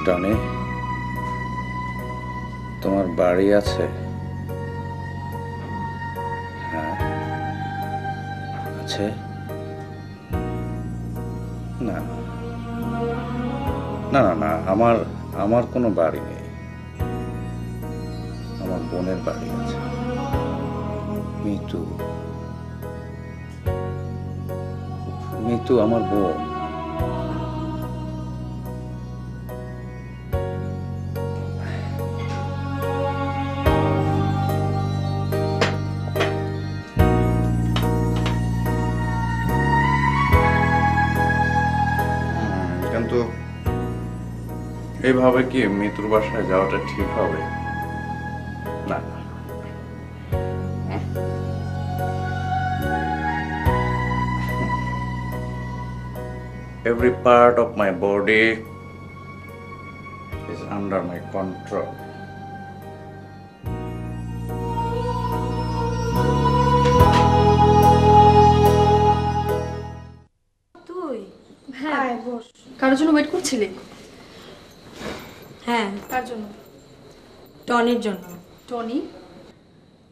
Tony, তোমার বাড়ি আছে? হ্যাঁ আছে। না না না না, আমার আমার কোনো বাড়ি নেই। আমার বোনের বাড়ি আছে। মিতু, মিতু আমার বোন। কিন্তু এইভাবে কি মিতুর বাসায় যাওয়াটা ঠিক হবে? না। Every part of my body is under my control. তুই? হ্যাঁ, বস। কারোর জন্য ওয়েট করছিলি? হ্যাঁ, কার জন্য? টনির জন্য। টনি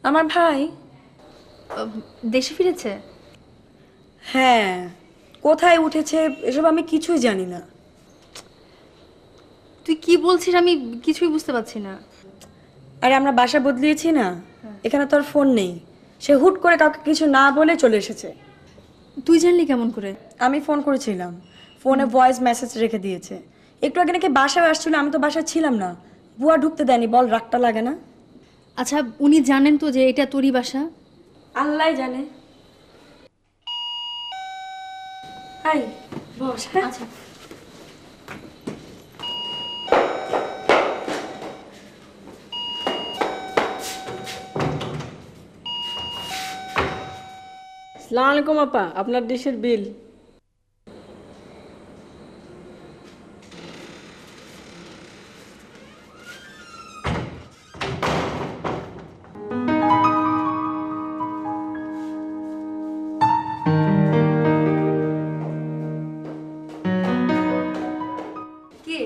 আমার ভাই। দেশে ফিরেছে? হ্যাঁ, কোথায় উঠেছে এসব আমি কিছুই জানি না। তুই কি বলছিস? আমি কিছুই বুঝতে পারছি না। আরে আমরা বাসা বদলিয়েছি না, এখানে তোর ফোন নেই। সে হুট করে কাউকে কিছু না বলে চলে এসেছে। তুই জানলি কেমন করে? আমি ফোন করেছিলাম, ফোনে ভয়েস মেসেজ রেখে দিয়েছে। একটু আগে নাকি বাসায় আসছিল, আমি তো বাসায় ছিলাম না। বুয়া ঢুকতে দেয়নি। বল, রাগটা লাগে না? আচ্ছা, উনি জানেন তো যে এটা তোরই বাসা? আল্লাহ জানে। হাই, বস। আচ্ছা, আসসালামু আলাইকুম আপা, আপনার ডিশের বিল। কে?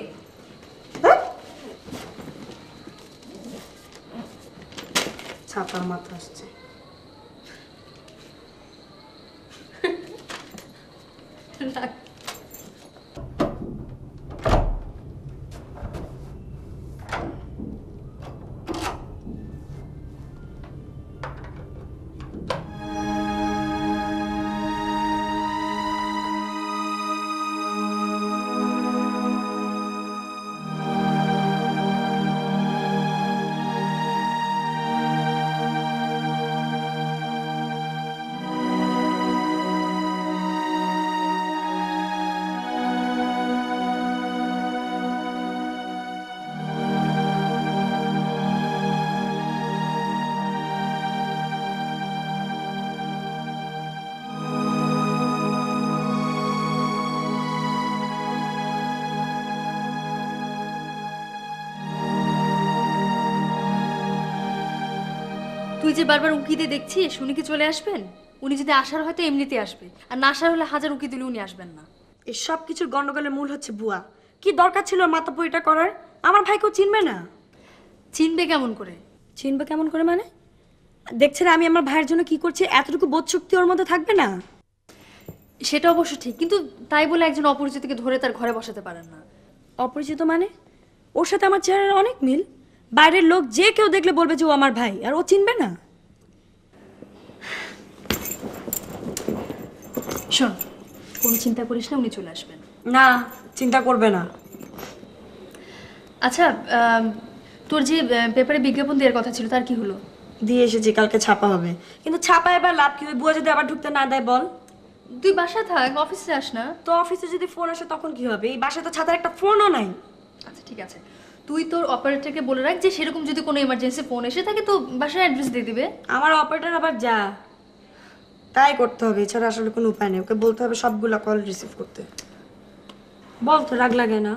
ছাতার মাথা আসছে। তুই যে বারবার উকি দিয়ে দেখছিস, উনি কি চলে আসবেন? উনি যদি আসার হয়তো এমনিতে আসবে, আর না আসার হলে হাজার উকি দিলে উনি আসবেন না। এই সব কিছুর গন্ডগোলের মূল হচ্ছে বুয়া। কি দরকার ছিল মাথা পরিটা করার? আমার ভাইকেও চিনবে না। চিনবে কেমন করে? চিনবে কেমন করে মানে? দেখছে না আমি আমার ভাইয়ের জন্য কি করছি? এতটুকু বোধ শক্তি ওর মধ্যে থাকবে না? সেটা অবশ্য ঠিক, কিন্তু তাই বলে একজন অপরিচিতকে ধরে তার ঘরে বসাতে পারেন না। অপরিচিত মানে? ওর সাথে আমার চেহারার অনেক মিল। বাইরের লোক যে কেউ দেখলে বলবে যে ও আমার ভাই, আর ও চিনবে না। শোন, কোনো চিন্তা করিস না, উনি চলে আসবেন। না, চিন্তা করবে না। আচ্ছা, তোর যে পেপারে বিজ্ঞাপন দেওয়ার কথা ছিল, তার কি হলো? দিয়ে এসেছি, কালকে ছাপা হবে। কিন্তু ছাপা এবার লাভ কি? ওই বুয়া যদি আবার ঢুকতে না দেয় বল? তুই বাসায় থাক, অফিসে যাস না। তো অফিসে যদি ফোন আসে তখন কি হবে? এই বাসায় তো ছাতার একটা ফোনও নাই। আচ্ছা ঠিক আছে, তুই তোর অপারেটরকে বলে রাখ যে সেরকম যদি কোনো এমার্জেন্সি ফোন এসে থাকে তো বাসার অ্যাড্রেস দিয়ে দিবে। আমার অপারেটর আবার যা, তাই করতে হবে, এছাড়া আসলে কোনো উপায় নেই। ওকে বলতে হবে সবগুলা কল রিসিভ করতে। বল তো, রাগ লাগে না?